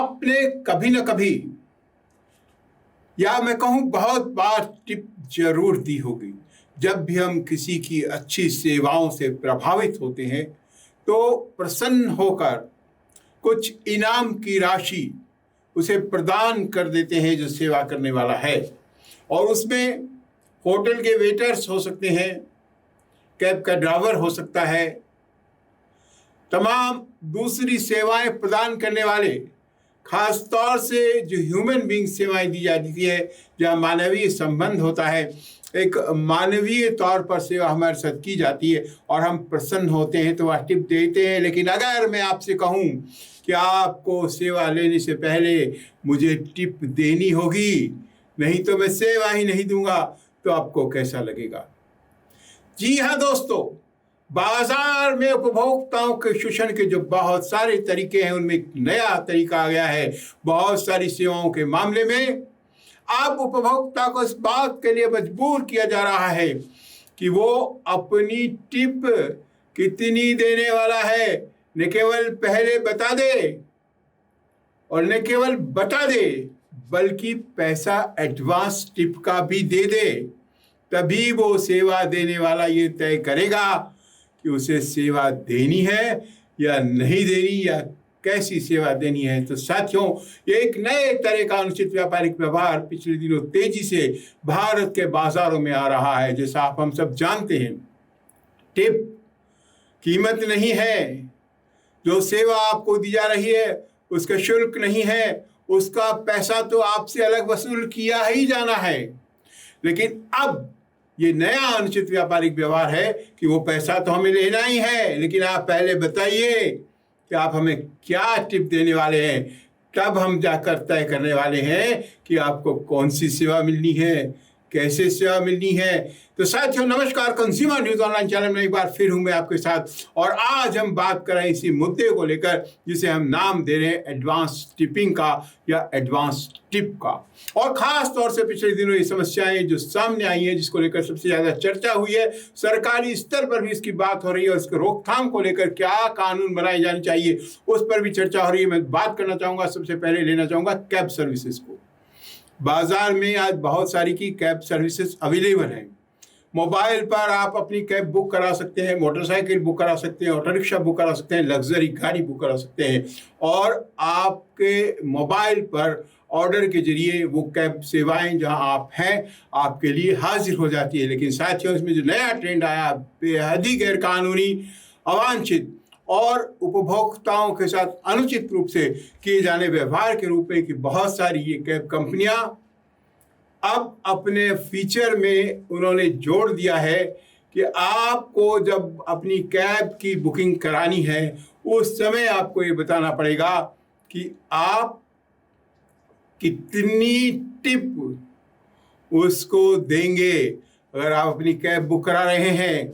आपने कभी न कभी, या मैं कहूँ बहुत बार, टिप जरूर दी होगी। जब भी हम किसी की अच्छी सेवाओं से प्रभावित होते हैं तो प्रसन्न होकर कुछ इनाम की राशि उसे प्रदान कर देते हैं जो सेवा करने वाला है। और उसमें होटल के वेटर्स हो सकते हैं, कैब का ड्राइवर हो सकता है, तमाम दूसरी सेवाएं प्रदान करने वाले, खास तौर से जो ह्यूमन बींग सेवाएं दी जाती है, जहाँ मानवीय संबंध होता है, एक मानवीय तौर पर सेवा हमारे साथ की जाती है और हम प्रसन्न होते हैं तो वह टिप देते हैं। लेकिन अगर मैं आपसे कहूँ कि आपको सेवा लेने से पहले मुझे टिप देनी होगी, नहीं तो मैं सेवा ही नहीं दूंगा, तो आपको कैसा लगेगा? जी हाँ दोस्तों, बाजार में उपभोक्ताओं के शोषण के जो बहुत सारे तरीके हैं, उनमें एक नया तरीका आ गया है। बहुत सारी सेवाओं के मामले में अब उपभोक्ता को इस बात के लिए मजबूर किया जा रहा है कि वो अपनी टिप कितनी देने वाला है न केवल पहले बता दे, और न केवल बता दे बल्कि पैसा एडवांस टिप का भी दे दे। तभी वो सेवा देने वाला ये तय करेगा कि उसे सेवा देनी है या नहीं देनी, या कैसी सेवा देनी है। तो साथियों, ये एक नए तरह का अनुचित व्यापारिक व्यवहार पिछले दिनों तेजी से भारत के बाजारों में आ रहा है। जैसा आप हम सब जानते हैं, टिप कीमत नहीं है, जो सेवा आपको दी जा रही है उसका शुल्क नहीं है, उसका पैसा तो आपसे अलग वसूल किया ही जाना है। लेकिन अब ये नया अनुचित व्यापारिक व्यवहार है कि वो पैसा तो हमें लेना ही है, लेकिन आप पहले बताइए कि आप हमें क्या टिप देने वाले हैं, तब हम जाकर तय करने वाले हैं कि आपको कौन सी सेवा मिलनी है, कैसे सेवा मिलनी है। तो साथियों नमस्कार, कंज्यूमर न्यूज ऑनलाइन चैनल में एक बार फिर हूं मैं आपके साथ, और आज हम बात कर रहे हैं इसी मुद्दे को लेकर जिसे हम नाम दे रहे हैं एडवांस टिपिंग का या एडवांस टिप का। और खास तौर से पिछले दिनों ये समस्याएं जो सामने आई हैं, जिसको लेकर सबसे ज्यादा चर्चा हुई है, सरकारी स्तर पर भी इसकी बात हो रही है, और इसके रोकथाम को लेकर क्या कानून बनाए जाने चाहिए उस पर भी चर्चा हो रही है। मैं बात करना चाहूंगा, सबसे पहले लेना चाहूंगा कैब सर्विसेज को। बाजार में आज बहुत सारी की कैब सर्विसेज अवेलेबल हैं। मोबाइल पर आप अपनी कैब बुक करा सकते हैं, मोटरसाइकिल बुक करा सकते हैं, ऑटो रिक्शा बुक करा सकते हैं, लग्जरी गाड़ी बुक करा सकते हैं, और आपके मोबाइल पर ऑर्डर के जरिए वो कैब सेवाएं जहां आप हैं आपके लिए हाजिर हो जाती है। लेकिन साथियों, इसमें जो नया ट्रेंड आया, बेहद ही गैर कानूनी, अवांछित और उपभोक्ताओं के साथ अनुचित रूप से किए जाने व्यवहार के रूप में कि बहुत सारी ये कैब कंपनियां अब अपने फीचर में उन्होंने जोड़ दिया है कि आपको जब अपनी कैब की बुकिंग करानी है उस समय आपको ये बताना पड़ेगा कि आप कितनी टिप उसको देंगे। अगर आप अपनी कैब बुक करा रहे हैं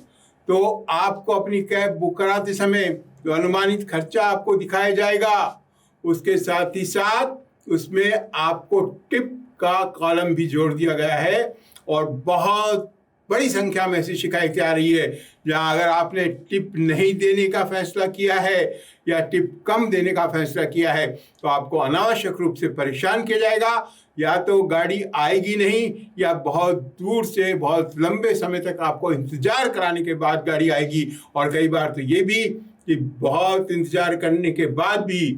तो आपको अपनी कैब बुक कराते समय जो अनुमानित खर्चा आपको दिखाया जाएगा, उसके साथ ही साथ उसमें आपको टिप का कॉलम भी जोड़ दिया गया है। और बहुत बड़ी संख्या में ऐसी शिकायतें आ रही है जहां अगर आपने टिप नहीं देने का फैसला किया है या टिप कम देने का फैसला किया है तो आपको अनावश्यक रूप से परेशान किया जाएगा। या तो गाड़ी आएगी नहीं, या बहुत दूर से बहुत लंबे समय तक आपको इंतजार कराने के बाद गाड़ी आएगी। और कई बार तो ये भी कि बहुत इंतजार करने के बाद भी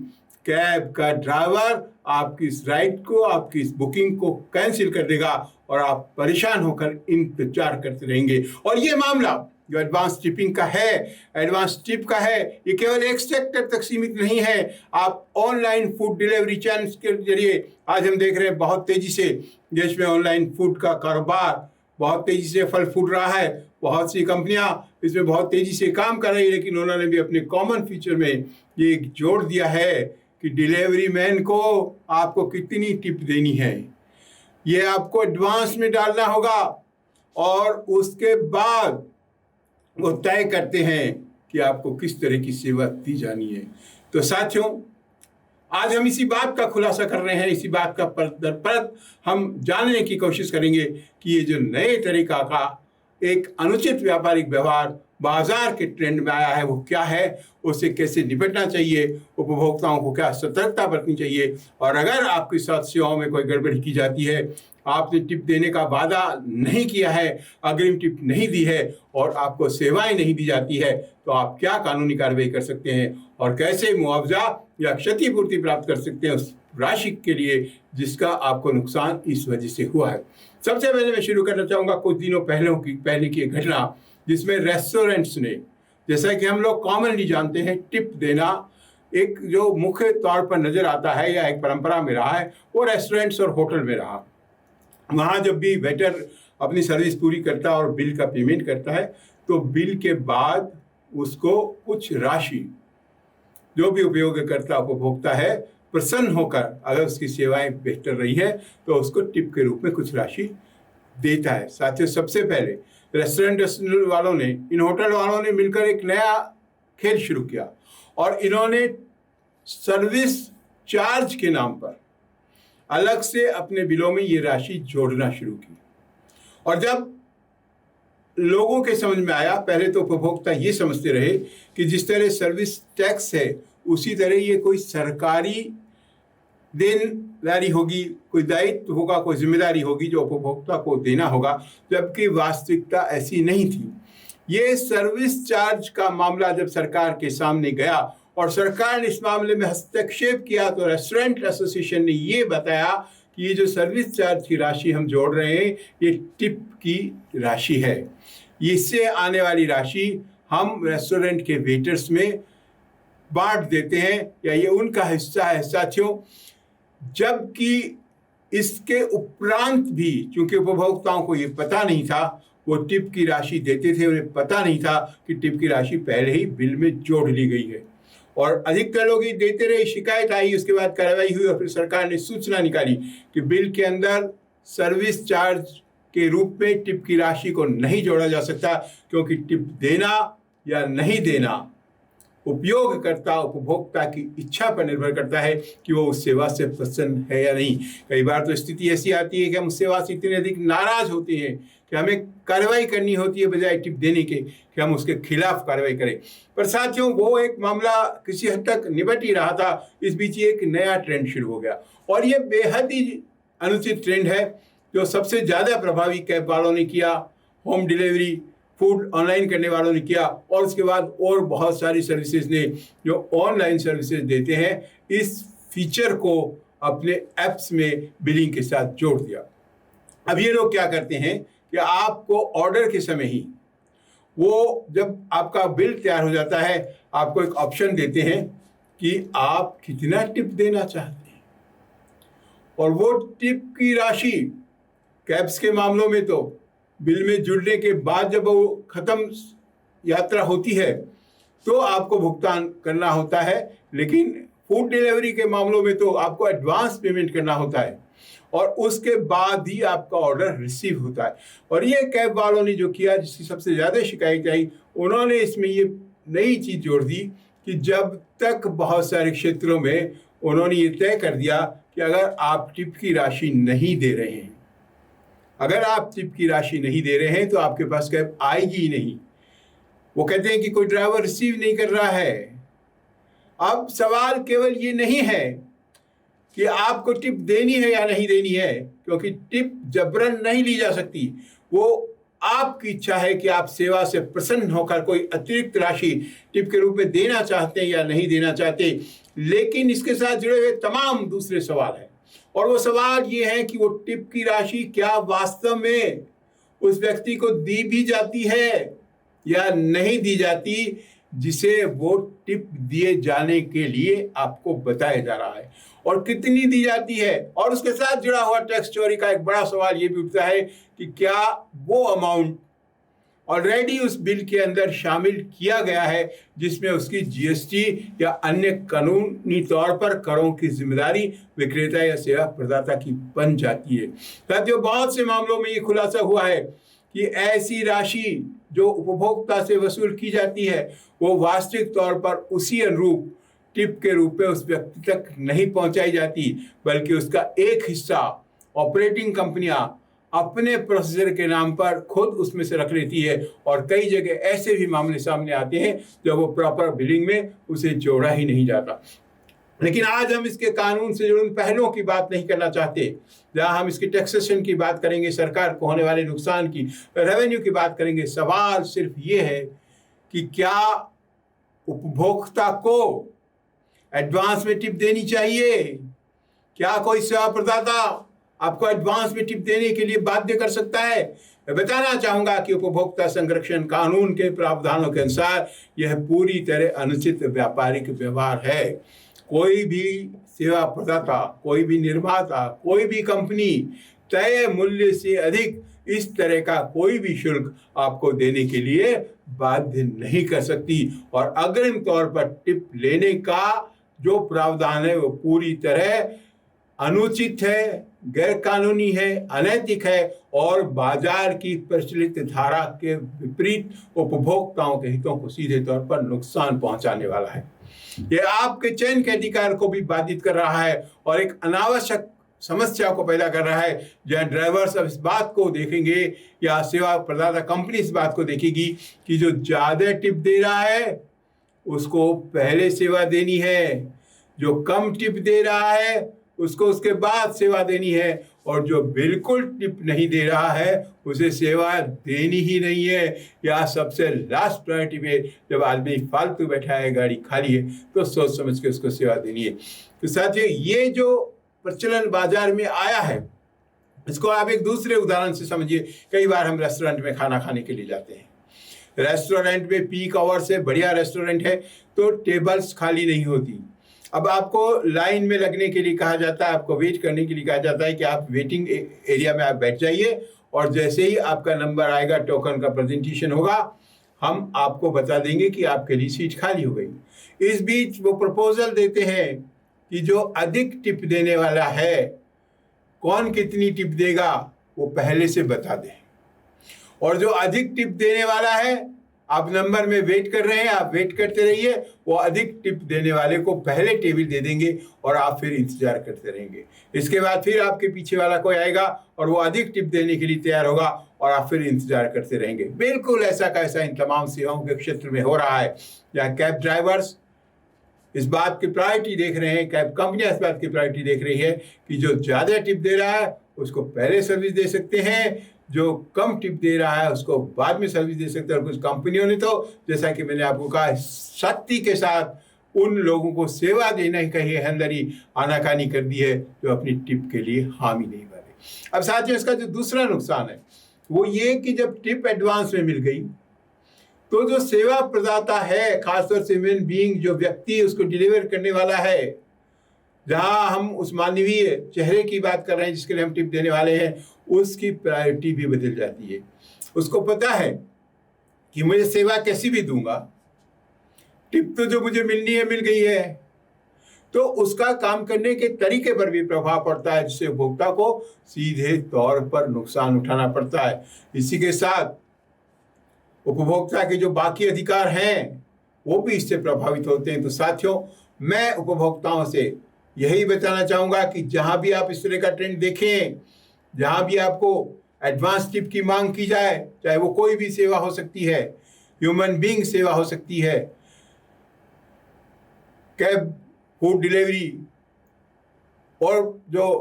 कैब का ड्राइवर आपकी इस राइड को, आपकी इस बुकिंग को कैंसिल कर देगा और आप परेशान होकर इंतजार करते रहेंगे। और ये मामला जो एडवांस टिपिंग का है, एडवांस टिप का है, ये केवल एक सेक्टर तक सीमित नहीं है। आप ऑनलाइन फूड डिलीवरी चैनल्स के जरिए आज हम देख रहे हैं बहुत तेजी से देश में ऑनलाइन फूड का कारोबार बहुत तेजी से फल फूट रहा है। बहुत सी कंपनियां इसमें बहुत तेजी से काम कर रही है, लेकिन उन्होंने भी अपने कॉमन फीचर में ये जोड़ दिया है कि डिलीवरी मैन को आपको कितनी टिप देनी है, ये आपको एडवांस में डालना होगा, और उसके बाद वो तय करते हैं कि आपको किस तरह की सेवा दी जानी है। तो साथियों, आज हम इसी बात का खुलासा कर रहे हैं, इसी बात का परत दर परत हम जानने की कोशिश करेंगे कि ये जो नए तरीका का एक अनुचित व्यापारिक व्यवहार बाजार के ट्रेंड में आया है वो क्या है, उससे कैसे निपटना चाहिए, उपभोक्ताओं को क्या सतर्कता बरतनी चाहिए। और अगर आपके साथ सेवाओं में कोई गड़बड़ी की जाती है, आपने टिप देने का वादा नहीं किया है, अग्रिम टिप नहीं दी है और आपको सेवाएं नहीं दी जाती है, तो आप क्या कानूनी कार्रवाई कर सकते हैं और कैसे मुआवजा या क्षतिपूर्ति प्राप्त कर सकते हैं उस राशि के लिए जिसका आपको नुकसान इस वजह से हुआ है। सबसे पहले मैं शुरू करना चाहूँगा कुछ दिनों पहले की एक घटना, जिसमें रेस्टोरेंट्स ने, जैसा कि हम लोग कॉमनली जानते हैं, टिप देना एक जो मुख्य तौर पर नज़र आता है या एक परंपरा में रहा है, वो रेस्टोरेंट्स और होटल में रहा। वहाँ जब भी वेटर अपनी सर्विस पूरी करता है और बिल का पेमेंट करता है, तो बिल के बाद उसको कुछ राशि जो भी उपयोगकर्ता उपभोक्ता है प्रसन्न होकर, अगर उसकी सेवाएं बेहतर रही है तो उसको टिप के रूप में कुछ राशि देता है। साथ ही सबसे पहले रेस्टोरेंट वालों ने, इन होटल वालों ने मिलकर एक नया खेल शुरू किया और इन्होंने सर्विस चार्ज के नाम पर अलग से अपने बिलों में ये राशि जोड़ना शुरू की। और जब लोगों के समझ में आया, पहले तो उपभोक्ता ये समझते रहे कि जिस तरह सर्विस टैक्स है उसी तरह ये कोई सरकारी देनदारी होगी, कोई दायित्व होगा, कोई जिम्मेदारी होगी जो उपभोक्ता को देना होगा, जबकि वास्तविकता ऐसी नहीं थी। ये सर्विस चार्ज का मामला जब सरकार के सामने गया और सरकार ने इस मामले में हस्तक्षेप किया, तो रेस्टोरेंट एसोसिएशन ने ये बताया कि ये जो सर्विस चार्ज की राशि हम जोड़ रहे हैं ये टिप की राशि है, इससे आने वाली राशि हम रेस्टोरेंट के वेटर्स में बांट देते हैं या ये उनका हिस्सा है। साथियों, जबकि इसके उपरांत भी चूंकि उपभोक्ताओं को ये पता नहीं था, वो टिप की राशि देते थे, उन्हें पता नहीं था कि टिप की राशि पहले ही बिल में जोड़ ली गई है और अधिकतर लोग ये देते रहे, शिकायत आई, उसके बाद कार्रवाई हुई और फिर सरकार ने सूचना निकाली कि बिल के अंदर सर्विस चार्ज के रूप में टिप की राशि को नहीं जोड़ा जा सकता, क्योंकि टिप देना या नहीं देना उपयोगकर्ता उपभोक्ता की इच्छा पर निर्भर करता है कि वो उस सेवा से प्रसन्न है या नहीं। कई बार तो स्थिति ऐसी आती है कि हम उस सेवा से इतने अधिक नाराज होते हैं कि हमें कार्रवाई करनी होती है बजाय टिप देने के कि हम उसके खिलाफ कार्रवाई करें। पर साथियों, वो एक मामला किसी हद तक निपट ही रहा था, इस बीच एक नया ट्रेंड शुरू हो गया और ये बेहद ही अनुचित ट्रेंड है जो सबसे ज़्यादा प्रभावी कैब वालों ने किया, होम डिलीवरी फूड ऑनलाइन करने वालों ने किया और उसके बाद और बहुत सारी सर्विसेज ने जो ऑनलाइन सर्विसेज देते हैं इस फीचर को अपने ऐप्स में बिलिंग के साथ जोड़ दिया। अब ये लोग क्या करते हैं कि आपको ऑर्डर के समय ही, वो जब आपका बिल तैयार हो जाता है, आपको एक ऑप्शन देते हैं कि आप कितना टिप देना चाहते हैं और वो टिप की राशि कैब्स के मामलों में तो बिल में जुड़ने के बाद जब वो ख़त्म यात्रा होती है तो आपको भुगतान करना होता है, लेकिन फूड डिलीवरी के मामलों में तो आपको एडवांस पेमेंट करना होता है और उसके बाद ही आपका ऑर्डर रिसीव होता है। और ये कैब वालों ने जो किया, जिसकी सबसे ज़्यादा शिकायत आई, उन्होंने इसमें ये नई चीज़ जोड़ दी कि जब तक बहुत सारे क्षेत्रों में उन्होंने ये तय कर दिया कि अगर आप टिप की राशि नहीं दे रहे हैं, अगर आप टिप की राशि नहीं दे रहे हैं तो आपके पास कैब आएगी ही नहीं। वो कहते हैं कि कोई ड्राइवर रिसीव नहीं कर रहा है। अब सवाल केवल ये नहीं है कि आपको टिप देनी है या नहीं देनी है, क्योंकि टिप जबरन नहीं ली जा सकती। वो आपकी इच्छा है कि आप सेवा से प्रसन्न होकर कोई अतिरिक्त राशि टिप के रूप में देना चाहते हैं या नहीं देना चाहते। लेकिन इसके साथ जुड़े हुए तमाम दूसरे सवाल हैं और वो सवाल ये है कि वो टिप की राशि क्या वास्तव में उस व्यक्ति को दी भी जाती है या नहीं दी जाती, जिसे वो टिप दिए जाने के लिए आपको बताया जा रहा है, और कितनी दी जाती है। और उसके साथ जुड़ा हुआ टैक्स चोरी का एक बड़ा सवाल ये भी उठता है कि क्या वो अमाउंट ऑलरेडी उस बिल के अंदर शामिल किया गया है जिसमें उसकी जीएसटी या अन्य कानूनी तौर पर करों की जिम्मेदारी विक्रेता या सेवा प्रदाता की बन जाती है। साथियों, बहुत से मामलों में ये खुलासा हुआ है कि ऐसी राशि जो उपभोक्ता से वसूल की जाती है वो वास्तविक तौर पर उसी अनुरूप टिप के रूप में उस व्यक्ति तक नहीं पहुंचाई जाती, बल्कि उसका एक हिस्सा ऑपरेटिंग कंपनियां अपने प्रोसीजर के नाम पर खुद उसमें से रख लेती है, और कई जगह ऐसे भी मामले सामने आते हैं जब वो प्रॉपर बिलिंग में उसे जोड़ा ही नहीं जाता। लेकिन आज हम इसके कानून से जुड़े उन पहलुओं की बात नहीं करना चाहते, जहां हम इसकी टैक्सेशन की बात करेंगे, सरकार को होने वाले नुकसान की, रेवेन्यू की बात करेंगे। सवाल सिर्फ ये है कि क्या उपभोक्ता को एडवांस में टिप देनी चाहिए? क्या कोई सेवा प्रदाता आपको एडवांस में टिप देने के लिए बाध्य कर सकता है? मैं बताना चाहूंगा कि उपभोक्ता संरक्षण कानून के प्रावधानों के अनुसार यह पूरी तरह अनुचित व्यापारिक व्यवहार है। कोई भी सेवा प्रदाता, कोई भी निर्माता, कोई भी कंपनी तय मूल्य से अधिक इस तरह का कोई भी शुल्क आपको देने के लिए बाध्य नहीं कर सकती, और अग्रिम तौर पर टिप लेने का जो प्रावधान है वो पूरी तरह अनुचित है, गैर कानूनी है, अनैतिक है, और बाजार की प्रचलित धारा के विपरीत उपभोक्ताओं के हितों को सीधे तौर पर नुकसान पहुंचाने वाला है। यह आपके चयन के अधिकार को भी बाधित कर रहा है और एक अनावश्यक समस्या को पैदा कर रहा है, जहां ड्राइवर्स अब इस बात को देखेंगे या सेवा प्रदाता कंपनी इस बात को देखेगी कि जो ज्यादा टिप दे रहा है उसको पहले सेवा देनी है, जो कम टिप दे रहा है उसको उसके बाद सेवा देनी है, और जो बिल्कुल टिप नहीं दे रहा है उसे सेवा देनी ही नहीं है, या सबसे लास्ट प्रायोरिटी पे जब आदमी फालतू बैठा है, गाड़ी खाली है, तो सोच समझ के उसको सेवा देनी है। तो साथियों, ये जो प्रचलन बाजार में आया है इसको आप एक दूसरे उदाहरण से समझिए। कई बार हम रेस्टोरेंट में खाना खाने के लिए जाते हैं, रेस्टोरेंट में पीक आवर से बढ़िया रेस्टोरेंट है तो टेबल्स खाली नहीं होती। अब आपको लाइन में लगने के लिए कहा जाता है, आपको वेट करने के लिए कहा जाता है कि आप वेटिंग एरिया में आप बैठ जाइए, और जैसे ही आपका नंबर आएगा, टोकन का प्रेजेंटेशन होगा, हम आपको बता देंगे कि आपके लिए सीट खाली हो गई। इस बीच वो प्रपोजल देते हैं कि जो अधिक टिप देने वाला है, कौन कितनी टिप देगा वो पहले से बता दे, और जो अधिक टिप देने वाला है, आप नंबर में वेट कर रहे हैं, आप वेट करते रहिए, वो अधिक टिप देने वाले को पहले टेबल दे देंगे और आप फिर इंतजार करते रहेंगे। इसके बाद फिर आपके पीछे वाला कोई आएगा और वो अधिक टिप देने के लिए तैयार होगा और आप फिर इंतजार करते रहेंगे। बिल्कुल ऐसा का ऐसा इन तमाम सेवाओं के क्षेत्र में हो रहा है, जहाँ कैब ड्राइवर्स इस बात की प्रायोरिटी देख रहे हैं, कैब कंपनियां इस बात की प्रायोरिटी देख रही है कि जो ज़्यादा टिप दे रहा है उसको पहले सर्विस दे सकते हैं, जो कम टिप दे रहा है उसको बाद में सर्विस दे सकते हैं। और कुछ कंपनियों ने तो, जैसा कि मैंने आपको कहा, सख्ती के साथ उन लोगों को सेवा देने का ही अंदर ही आनाकानी कर दी है जो अपनी टिप के लिए हामी नहीं भरे। अब साथियों, इसका जो दूसरा नुकसान है वो ये कि जब टिप एडवांस में मिल गई तो जो सेवा प्रदाता है, खासतौर से ह्यूमन बीइंग, जो व्यक्ति उसको डिलीवर करने वाला है, जहां हम उस मानवीय चेहरे की बात कर रहे हैं जिसके लिए हम टिप देने वाले हैं, उसकी प्रायोरिटी भी बदल जाती है। उसको पता है कि मुझे सेवा कैसी भी दूंगा, टिप तो जो मुझे मिलनी है मिल गई है, तो उसका काम करने के तरीके पर भी प्रभाव पड़ता है, जिससे उपभोक्ता को सीधे तौर पर नुकसान उठाना पड़ता है। इसी के साथ उपभोक्ता के जो बाकी अधिकार हैं वो भी इससे प्रभावित होते हैं। तो साथियों, मैं उपभोक्ताओं से यही बताना चाहूँगा कि जहाँ भी आप इस तरह का ट्रेंड देखें, जहाँ भी आपको एडवांस टिप की मांग की जाए, चाहे वो कोई भी सेवा हो सकती है, ह्यूमन बीइंग सेवा हो सकती है, कैब, फूड डिलीवरी, और जो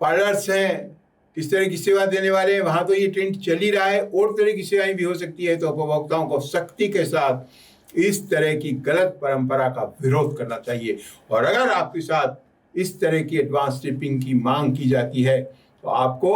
पार्लर्स हैं, इस तरह की सेवा देने वाले हैं, वहाँ तो ये ट्रेंड चल ही रहा है, और तरह की सेवाएं भी हो सकती है। तो उपभोक्ताओं को सख्ती के साथ इस तरह की गलत परंपरा का विरोध करना चाहिए। और अगर आपके साथ इस तरह की एडवांस टिपिंग की मांग की जाती है तो आपको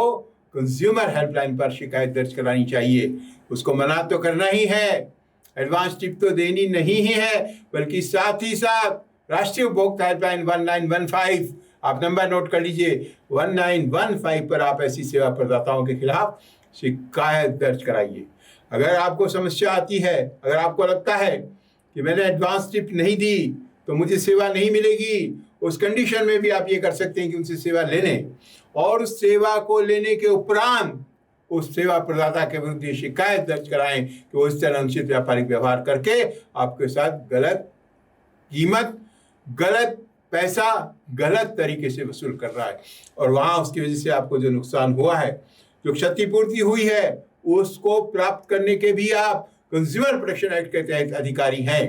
कंज्यूमर हेल्पलाइन पर शिकायत दर्ज करानी चाहिए। उसको मना तो करना ही है, एडवांस टिप तो देनी नहीं ही है, बल्कि साथ ही साथ राष्ट्रीय उपभोक्ता हेल्पलाइन 1915, आप नंबर नोट कर लीजिए, 1915 पर आप ऐसी सेवा प्रदाताओं के खिलाफ शिकायत दर्ज कराइए। अगर आपको समस्या आती है, अगर आपको लगता है कि मैंने एडवांस टिप नहीं दी तो मुझे सेवा नहीं मिलेगी, उस कंडीशन में भी आप ये कर सकते हैं कि उनसे सेवा ले लें, और उस सेवा को लेने के उपरांत उस सेवा प्रदाता के विरुद्ध शिकायत दर्ज कराएं कि वो इस तरह अनुचित व्यापारिक व्यवहार करके आपके साथ गलत कीमत, गलत पैसा, गलत तरीके से वसूल कर रहा है, और वहाँ उसकी वजह से आपको जो नुकसान हुआ है जो क्षतिपूर्ति हुई है उसको प्राप्त करने के भी आप कंज्यूमर प्रोटेक्शन एक्ट के तहत अधिकारी हैं।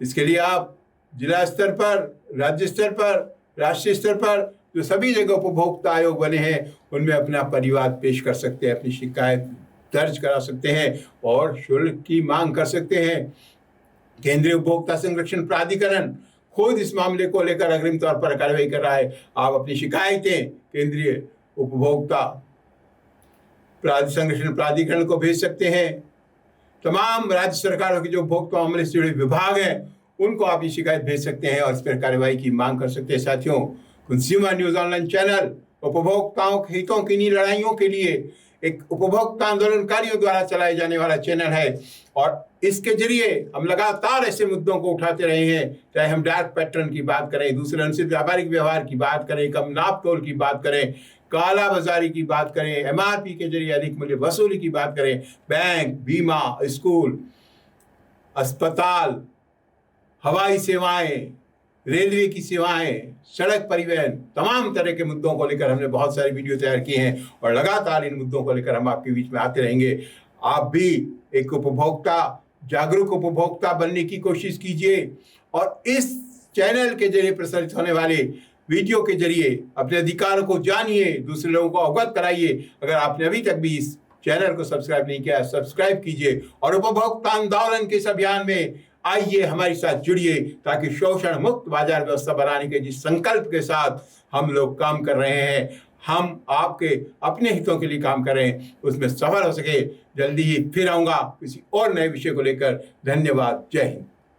इसके लिए आप जिला स्तर पर, राज्य स्तर पर, राष्ट्रीय स्तर पर जो सभी जगह उपभोक्ता आयोग बने हैं उनमें अपना परिवाद पेश कर सकते हैं, अपनी शिकायत दर्ज करा सकते हैं और शुल्क की मांग कर सकते हैं। केंद्रीय उपभोक्ता संरक्षण प्राधिकरण खुद इस मामले को लेकर अग्रिम तौर पर कार्रवाई कर रहा है। आप अपनी शिकायतें केंद्रीय उपभोक्ता संरक्षण प्राधिकरण को भेज सकते हैं। तमाम राज्य सरकारों के जो उपभोक्ता मामले से जुड़े विभाग हैं उनको आप ये शिकायत भेज सकते हैं और इस पर कार्रवाई की मांग कर सकते हैं। साथियों, कंज्यूमर न्यूज ऑनलाइन चैनल उपभोक्ताओं के हितों की इन लड़ाइयों के लिए एक उपभोक्ता आंदोलनकारियों द्वारा चलाए जाने वाला चैनल है और इसके जरिए हम लगातार ऐसे मुद्दों को उठाते रहे हैं, चाहे हम डार्क पैटर्न की बात करें, दूसरे अनुचित व्यापारिक व्यवहार की बात करें, कम नाप तोल की बात करें, काला बाजारी की बात करें, एमआरपी के जरिए अधिक मूल्य वसूली की बात करें, बैंक, बीमा, स्कूल, अस्पताल, हवाई सेवाएं, रेलवे की सेवाएं, सड़क परिवहन, तमाम तरह के मुद्दों को लेकर हमने बहुत सारी वीडियो तैयार किए हैं और लगातार इन मुद्दों को लेकर हम आपके बीच में आते रहेंगे। आप भी एक उपभोक्ता, जागरूक उपभोक्ता बनने की कोशिश कीजिए और इस चैनल के जरिए प्रसारित होने वाले वीडियो के जरिए अपने अधिकारों को जानिए, दूसरे लोगों को अवगत कराइए। अगर आपने अभी तक भी इस चैनल को सब्सक्राइब नहीं किया, सब्सक्राइब कीजिए और उपभोक्ता आंदोलन के इस अभियान में आइए, हमारे साथ जुड़िए ताकि शोषण मुक्त बाजार व्यवस्था बनाने के जिस संकल्प के साथ हम लोग काम कर रहे हैं, हम आपके अपने हितों के लिए काम कर रहे हैं, उसमें सफल हो सके। जल्दी ही फिर आऊँगा किसी और नए विषय को लेकर। धन्यवाद। जय हिंद।